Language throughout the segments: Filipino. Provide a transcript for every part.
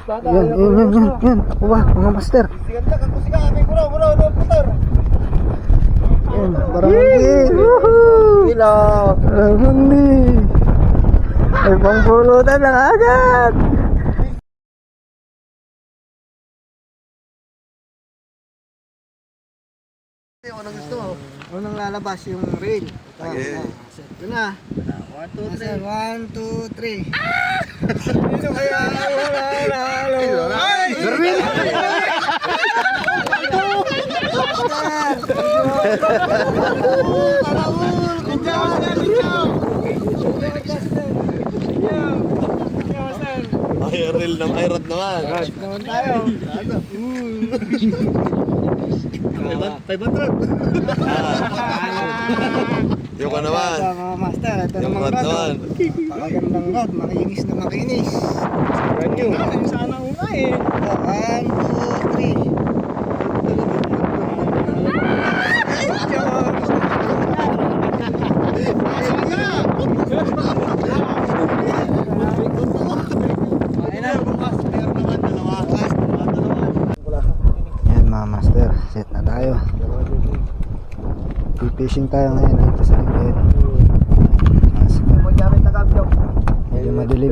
Yan. Ako ba, mga master? Yan, barangay. Woohoo! Barangay. Ay, pangpulutan lang agad. Anong gusto mo? Unang lalabas yung rail. Okay. Ito na. 1, 2, 3. Ito kaya wala. Darwin! Ay, real na mayrad naman. Naman tayo. 500. Yung ka naman. Sa mga master, ito Yung namang rod rod. naman. Pakagandang rod, makinis na makinis. Brand new. Sana una eh. 1, 2, 3. Yan mga master, set na tayo. Fishing tayo ngayon dito sa amin. Medyo madilim.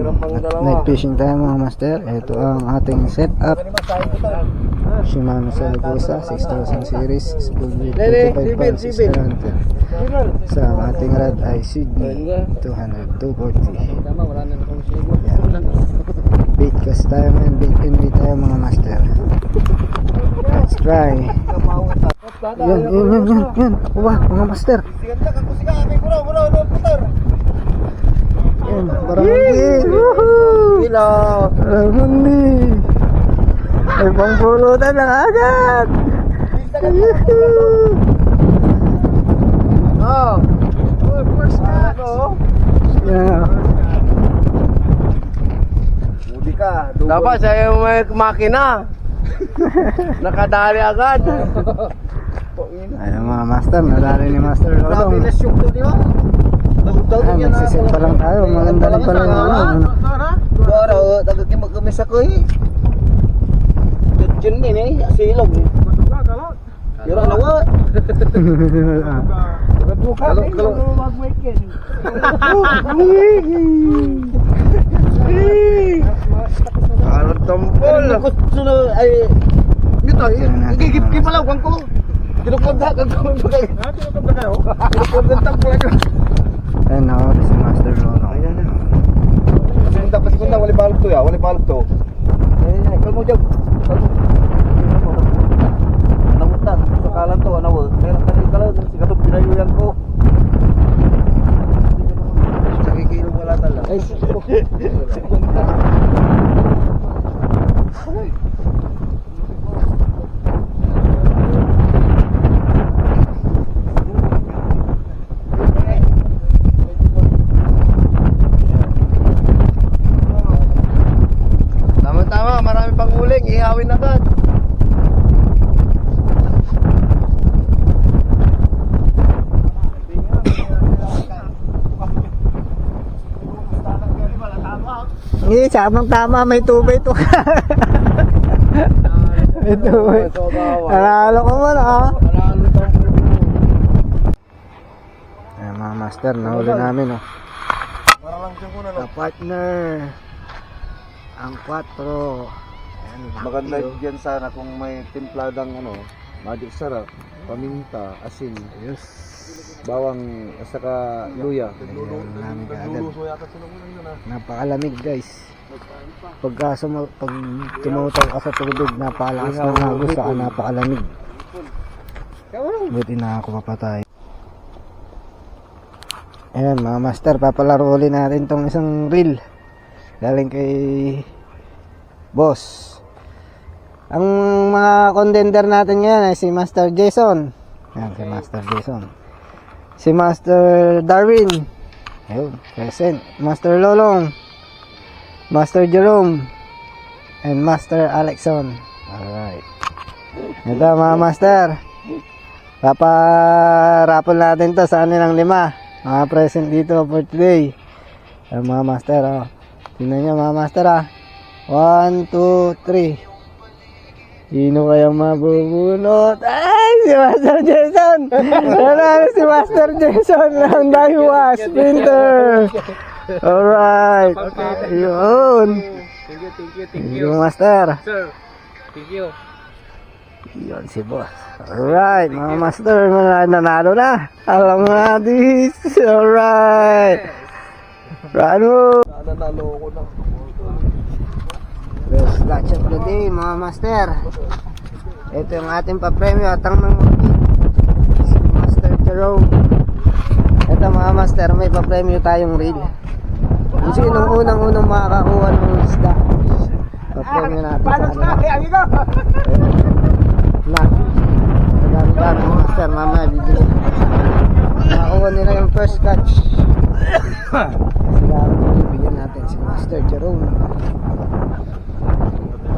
Night fishing tayo mga master. Ito ang ating setup. Shimano Salagosa 6000 series spool with 25 pounds center. Sa ating rod ay Sydney 200-240. Yan. Bait cast tayo ngayon. Bait and bait tayo mga master. Let's try. Yan. Ako ba, mga master? Yan, barangay. Woohoo! Barangay. Ay, pangpulutan lang agad. Yeah. Dapat sa'yo may makina. Nakadali agad. Ayun mga master, nadali ni Master Lolong. Nagsiset pa lang tayo, maganda rin pala yung ano. Pero, nagkakimag kami sa kuy. Diyan din eh, silog. Yura nawa. Karot tampol. Ay, dito, gigip-gip pala ko. Tinukod kayo. Tinukod ng tampol ako. Ayun na, si Master Lolong. Pasikunda, wali balog to ya, wali balog to. Ay, kalmo dyan. Namutan, sakalan to, ano, meron ka rin kalan, sigatong pinayuyan ko. Sa kikilong wala tala. Ay, tama, marami pang uling, ihawin agad. Hindi, tamang-tama, may tubay to. May tubay. Alalo ko man ah. Ayan mga master, nahuli namin oh. The partner. Ang 4. Ayan, Maganda dyan sana kung may timpladang ano, magic sarap, paminta, asin, Yes. bawang, saka luya. Ayan namin kaagad. Napakalamig guys. Pag tumutaw ka sa tubig, napakalakas ng hagos saka napakalamig. Buti na ako mapatay. Ayan mga master, papalaro ulit natin tong isang reel galing kay boss. Ang mga contender natin ngayon ay si Master Jason. Ayan, si Master Jason. Si Master Darwin. Ayun, present. Master Lolong. Master Jerome. And Master Alexon. Alright. Ito mga master. Paparapol natin to sa kanilang 5. Mga present dito for today. Ang mga master, oh. Tingnan nyo mga master, ah. 1, 2, 3. Sino kayang mabubunot? Ay, si Master Jason! Nanalo si Master Jason ng Daiwa Sprinter! Alright! Yun! Thank you, Master! Sir, thank you. Yun si boss. Alright, mga master, nanalo na. Alam nga this. Alright. Rano. Nanalo ko na. Best catch of the day, mga master. Ito yung ating papremyo at ang mga si Master Jerome. Ito mga master, may papremyo tayong reel. Kung sinong unang makakakuha ng isda, papremyo natin. Paano na, amigo? Na dami mga master, mamaya bibili nakakuha nila yung first catch. Sila bibigyan natin si Master Jerome.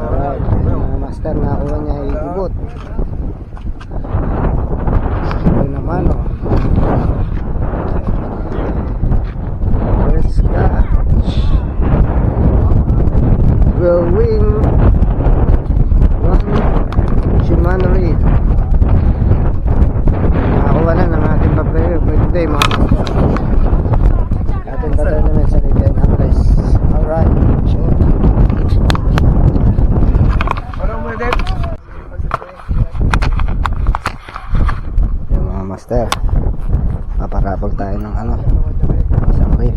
Alright, mga master, nakakuha niya ibot. Ito naman first catch will win Shimano reel. Nakakuha na ng ating paplayer for today, mga master. Ating pa-tournament sa Retail Anglers. Alright, sure. Yung mga master, paparapol tayo ng isang reel.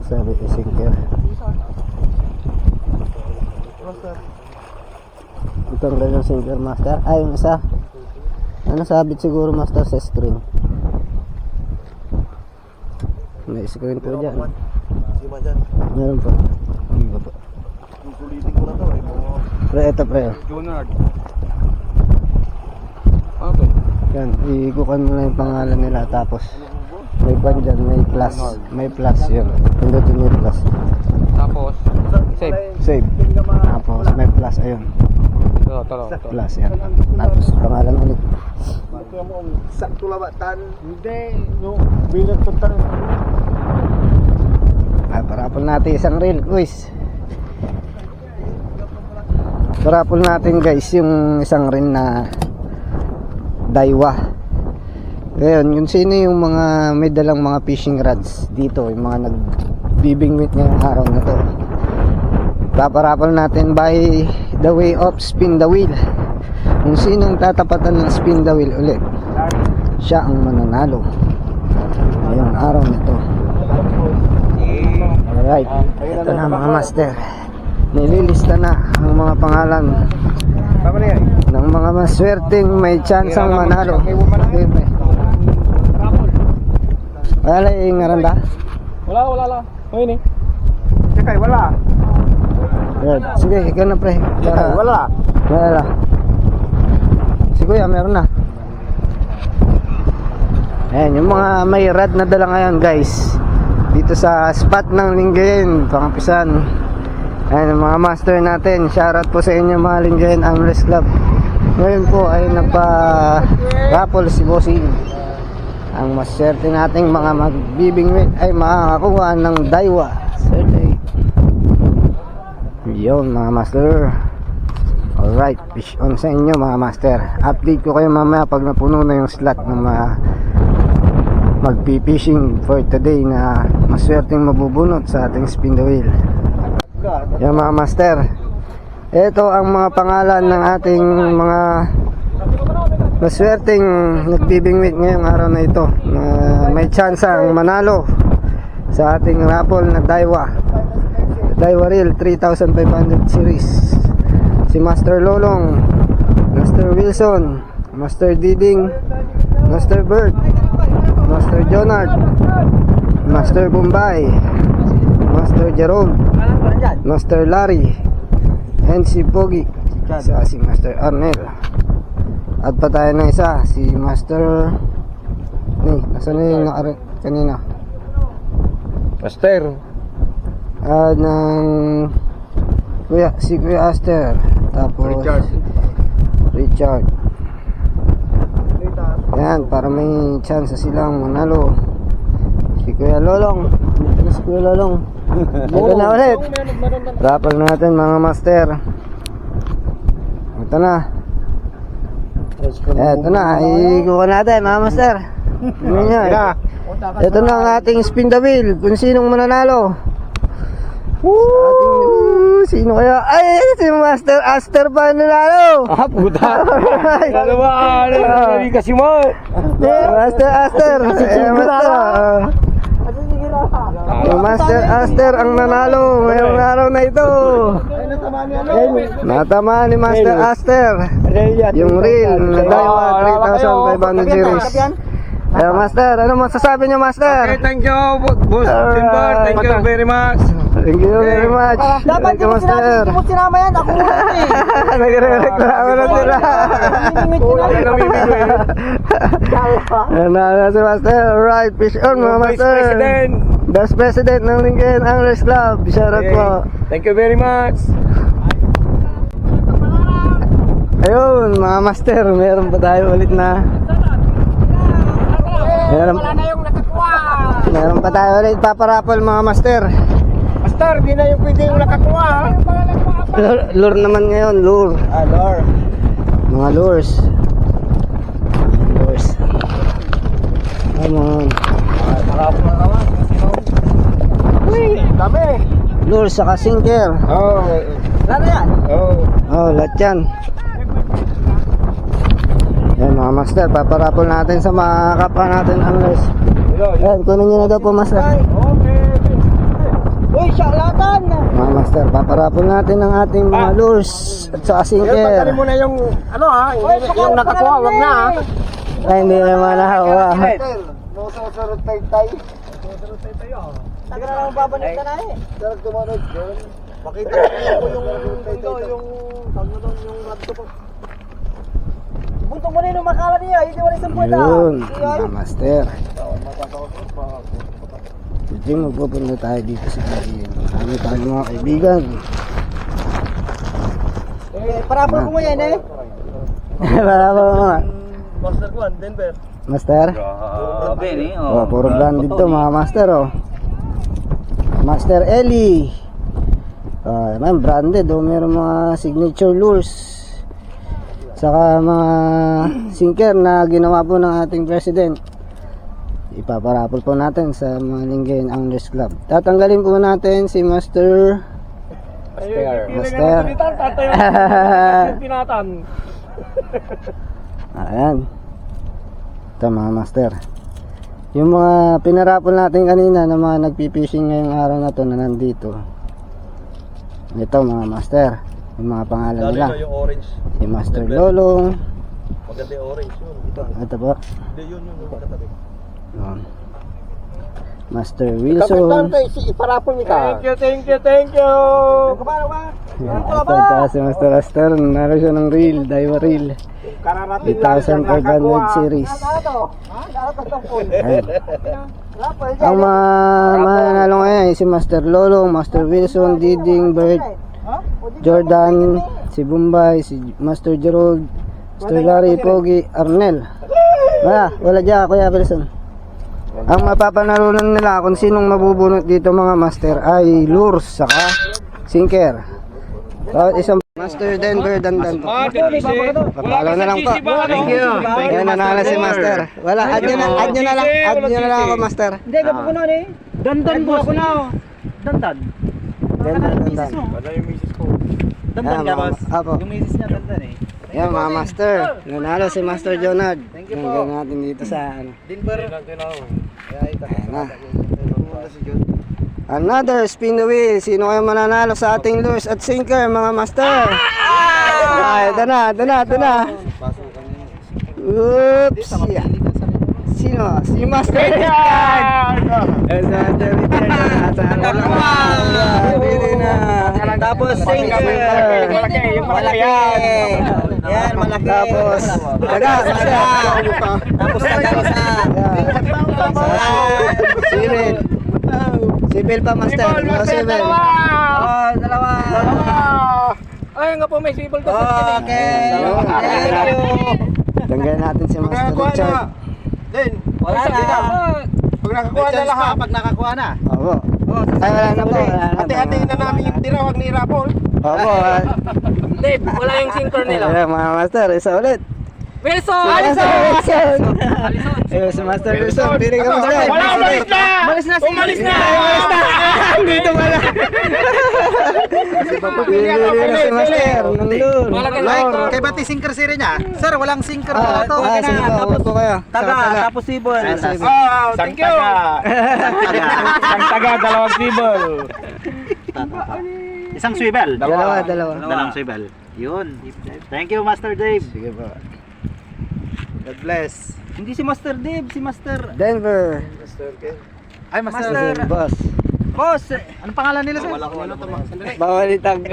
Sabi isinker. Ito ang ganyang sinker, master. Ay, yung isa. Ano sabit siguro, master, sa screen. May screen po dyan. Sima dyan. Meron po. Ano ba po? Susulitin ko na to. Pre, ito pre. Junard. Okay. Yan, iikukan mo na yung pangalan nila. Tapos, may pan dyan, may plus. May plus yun. Pindutin yung plus. Tapos, save. Save. Tapos, may plus. Ayun. Tara. Plus yan. Tapos, pangalan ulit. Sakto labatan. Hindi, no. Bilat ko tayo. Parapol natin isang reel, guys. Parapol natin, guys, yung isang reel na Daiwa. Ngayon, yun sino yung mga may dalang mga fishing rods dito, yung mga nagbibingwit ngayong araw na to. Paparapol natin by the way of spin the wheel. Kung sinong tatapatan ng spin the wheel ulit, siya ang mananalo ngayong araw na to. Alright, ito na mga master. Nililista na ang mga pangalan ng mga maswerteng may chansang manalo. Okay, pre. Wala yung ngaranda? Wala lang. Ngayon eh. Tekay, wala. Good. Sige, ikaw na pre. Wala. Wala. Si Kuya, meron na. Ayan, yung mga may rad na dala ngayon, guys. Dito sa spot ng Lingayen, Pangapisan. Ayan, yung mga master natin. Shoutout po sa inyo, mga Lingayen Anglers Club. Ngayon po ay nagpa-raffle si Bossing. Ang maswerte nating mga magbibingwit ay makakakuha ng Daiwa Saturday. Yun mga master. Alright, fish on sa inyo mga master. Update ko kayo mamaya pag napuno na yung slot ng mga magpipishing for today na maswerteng mabubunot sa ating spin the wheel. Yan mga master, ito ang mga pangalan ng ating mga maswerteng nagbibingwit ngayong araw na ito na may chance ang manalo sa ating raffle na Daiwa reel 3500 series. Si Master Lolong, Master Wilson, Master Diding, Master Bird, Master Jonard, Master Bombay, Master Jerome, Master Larry, and si Pogi, sa si Master Arnel. Add pa tayo ng isa, si Master. Nasaan na yung kanina? Master. Add ng si Kuya Aster. Tapos Richard. Yan, para may chance silang manalo. Si Kuya Lolong. Si Kuya Lolong. Ito na ulit. Raffle natin mga master. Ito na. Ito na. Ikuha natin mga master. Ano yan? Ito na ang ating spin the wheel. Kung sinong mananalo. Sino kaya? Ay, si Master Aster pa nanalo. Puta. Ano ba? Ano kasi mo? Master Aster. Master Aster ang nanalo ngayong araw na ito. Natamaan ni Master Aster yung reel na Daiwa 3500 series. Kaya Master, ano masasabi niyo Master? Okay, thank you, Boss Timber. Thank you very much. Thank you very much. Dapat Thank you, Master. hindi mo sinama yan. Ako muna eh. Nagre-reklamo na sila. Nanalo si Master. Alright, fish on mga Master. Best President ng Lincoln Anglers Club. Shoutout po. Thank you very much. Ayun mga Master, meron pa tayo ulit na. Wala na yung nakakuha. Meron pa tayo ulit paparapol mga Master. Master, di na yung pwede yung nakakuha. Lure naman ngayon, lure. Lord. Mga lures. Lures. Come on. Dami. Lures saka sinker. Oh. Wala na yan. Oh. Oh, lahat yan. Yan mga Master, paparapol natin sa mga kapwa natin anglers. Yan, kunin nyo na daw po Master. Uy, syalatan. Mga Master, paparapol natin ang ating mga lures at saka sinker. Pagkali mo na yung, ano ha, yung nakakuha, wag na ha. Ay, hindi naman nakakuha. Mususurot tay. Taga na lang babalik ka na eh. Sarap tumanod doon. Makita ko yung radto po. Buntong mo na yung makala niya, hindi wala isang puweta. Yun, mga Master. Sige, magpupunta tayo dito sa Pagin. Marami tayong mga kaibigan. Parapol ko mo yan eh. Parapol mo nga. Master Juan, Denver. Master? Grabe ni. Oh, puro branded to mga Master oh. Master Ellie. Naman branded oh, meron mga signature lures. Saka mga sinker na ginawa po ng ating president. Ipaparapol po natin sa mga Lincoln Anglers Club. Tatanggalin po natin si Master Master. Tinatan. Ayan. Ito mga Master. Yung mga pinarapol natin kanina na mga nagpipishing ngayong araw na to na nandito. Ito mga Master. Yung mga pangalan nila. Yung orange. Si Master Lolong. Maganda yung orange yun. Ito po. Hindi yun yung katabi. Yun. Master Wilson. Iparapol mo ka. Thank you. Kumano ba? Ito si Master Aster. Naro siya ng reel. Daiwa reel. 8,500 series. Ayan. Ang mananalo ngayon ay si Master Lolong, Master Wilson, Diding, Bert, Jordan, si Bombay, si Master Gerald, Master Larry, Pogi, Arnel. Wala dyan, Kuya Wilson. Ang mapapanalunan nila kung sinong mabubunot dito mga Master ay lures saka sinker. Bawat isang Master Denver Dandan po. Papalo na lang po. Thank you. Ayan, nanalo si Master. Wala, add nyo na lang ako Master. Hindi, ka po na eh. Dandan po ako na. Dandan. Dandan. Wala yung misis ko. Dandan ka, boss. Apo. Yung misis niya, dandan eh. Ayan mga Master. Nanalo si Master Jonard. Hanggang natin dito sa ano. Denver. Ayan na. Another spin the wheel. Sino kayo mananalo sa ating lures at sinker mga Master? Ito na. Oops. Sino? Si Master Richard. Master Richard. Tapos sinker. Malaki. Yan, malaki. Tapos, taga, master. Tapos taga isa. Sibil. Sibil pa, master. No, sibil. Oh, dalawa. Ay, nga po may sibol to. Okay. Ayun, Thank you. tanggalin natin si Master Richard. Wala na. Pag nakakuha na lahat. Pag nakakuha na. Opo. Ay, wala na po. Hati-hatiin na namin yung tira, wag ni Rapol. Opo. Dave, wala yung sinker nila. Ayan, mga master, isa ulit. Wilson! Wilson! Ayun, si Master Wilson. Pili ka, master. Wala, umalis na! Umalis na si Umalis na! Umalis na! Dito pala. Pili na si Master. Nang lun. Kay Bati sinker siri niya. Sir, walang sinker Ah, sige po. Huwag po kayo. Taga, tapos sibol. Oh, thank you! Isang taga, dalawang sibol. Isang swivel. Dalawa. Dalawang swivel. Yun. Thank you, Master Dave. Sige po. God bless. Hindi si Master Dave, si Master. Denver. Ay, Master. Boss. Boss, Anong pangalan nila, sir? Bawal itag.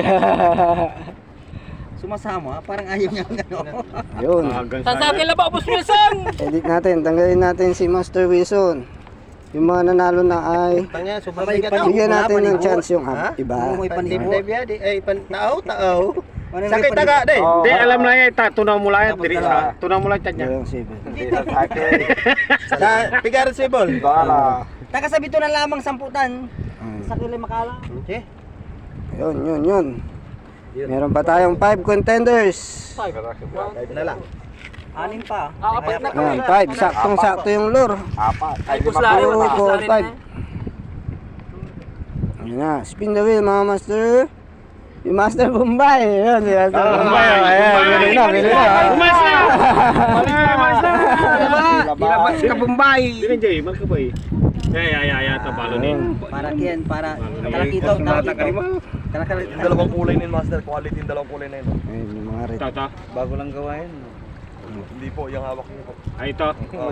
sumasama, parang ayaw niya gano'n. Ayun. Sasakyan na ba, Boss Wilson? Edit natin. Tanggalin natin si Master Wilson. Yung mga nanalo na ay Tanya, sobrang May bigat. pan- bigyan natin ng Panibo. chance yung iba. May panibo. Tao. Sakit taga, de. Di, alam na yan. Tunaw mo lang yan. Tunaw mo lang yan niya. Yung sibil. Sa Pigaran Sibol. Taga sa bito na lamang samputan. Sa kilay makala. Okay. Yun. Meron pa tayong 5 contenders. Na lang. Anim pa. Apat na to. Ayan, 5. Saktong-sakto yung lure. Ay, Boss Larry. 2, 4, 5. Ayan na. Spin the wheel, mga master. Yung Master Bombay. Ayan, si Master Bombay. Ayan, bili na. Umalis na! Umalis na! Ilabas ka, Bombay! Hindi, Jay. Mal ka ba eh? Ya, tabalo din. Para kiyan, para kalakito. Yung dalawang kulay na yun, Master. Quality yung dalawang kulay na yun. Ayun, yung mga red. Ito. Bago lang gawain. Hindi po, yung hawak niyo po. Ay, ito. Oh,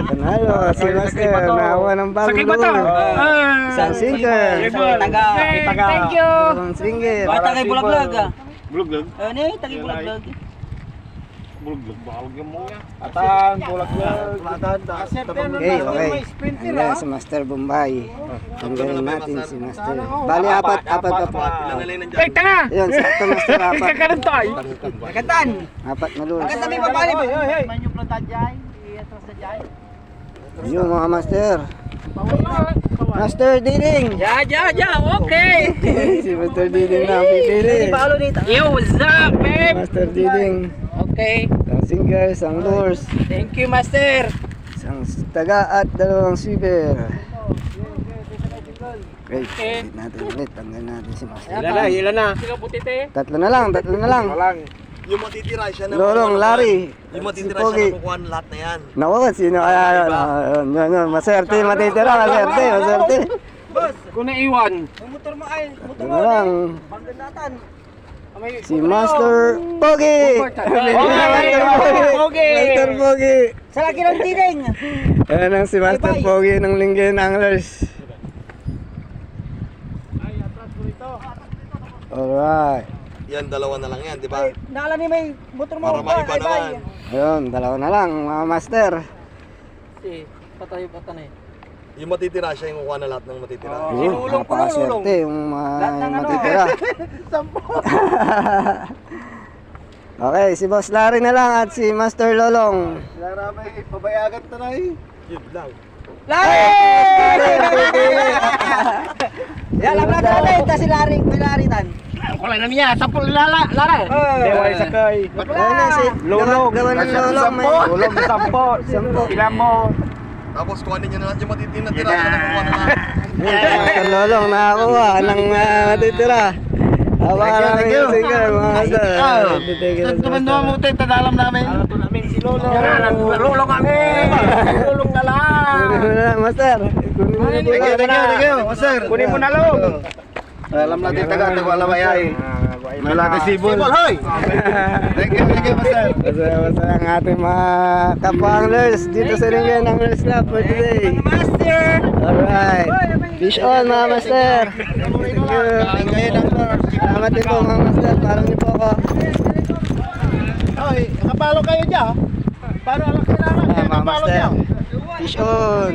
panalo. Si Master. Nakawa ng bagong Sakay ba ito? lure. Isang sinker. Taga. Thank you! Dalawang swinger. Ay, tagay bulaglag ah. Bulog-log? Ano eh, tagay bulaglag. Bulog-log. Baka huwag yung mga. Atan, bulak-bulak. Okay. Ayan, si Master Bombay. Tanggalin natin si Master. Bali, apat pa po. Ay, tanga! Ayun, sakto Master, apat. Kakaroon tayo! Katan. Apat na lure. Katan may babali ba? Yun, mga Master. Master Diding. Ya, okay! Si Master Diding na ang pipili. Palo dito. Yo, what's up, babe? Master Diding. Okay. Isang sinker, isang lures, Thank you, Master. isang taga at dalawang sweeper. Okay, edit natin ulit. Tanggal natin si Master. Ilan na? Sila putite. Tatlo na lang. Yung matitira siya na. Lolong, Larry, Yung si matitira Pogi. siya na kukuha lahat na yan. Naku, sino kaya yun? Yun. Maserte, matitira, maserte. Kung naiwan. Ang motor mo ay, motor Yun mo. na lang. Pagdatan. Si Master Pogi! Master Pogi! Sa laki ng diding. Ayan ang si Master Pogi ng Lingayen Anglers. Alright. Yan, dalawa na lang yan, di ba? Ay, naalala ni may motor mo. Para maiba naman. Ayun, dalawa na lang mga master. Si, patay na eh. Yung matitira siya yung kukuha na lahat ng matitira. Yun, napakaswerte yung matitira. Okay, si Boss Larry na lang at si Master Lolong. Lara, may pabayagan na na eh. Yun lang. Yan, alam na natin. Ta si Larry, may Larry tan. Kulay na niya, sapul lara. Deway sakay. Ayun na si Lolong. Gawa ng Lolong. Lolong, sampo. Ilan mo? Tapos kuhanin niyo na lahat yung matitira siya na kukuha na lahat. Master Lolong nakakuha ng matitira. Thank you. Singer, mga master. Tumanduan mo tayo, tadalam namin. Si Lolong. Lolong kami. Lolong na lang. Kunin mo na lang, master. Kunin mo na Thank you, master. Kunin mo na Lolong. Alam natin taga Alamaya eh. Malaki sibol. Hoy! Thank you, master. Masaya ang ating mga kapwa anglers dito sa Lingayen Anglers Club for today. Master. Alright. Fish on mga master. Thank you. Thank you, Doctor. Salamat din po mga master. Parang niyo po ako. Hoy, kapalo kayo dyan. Paano ang kailangan? Mga master. Fish on.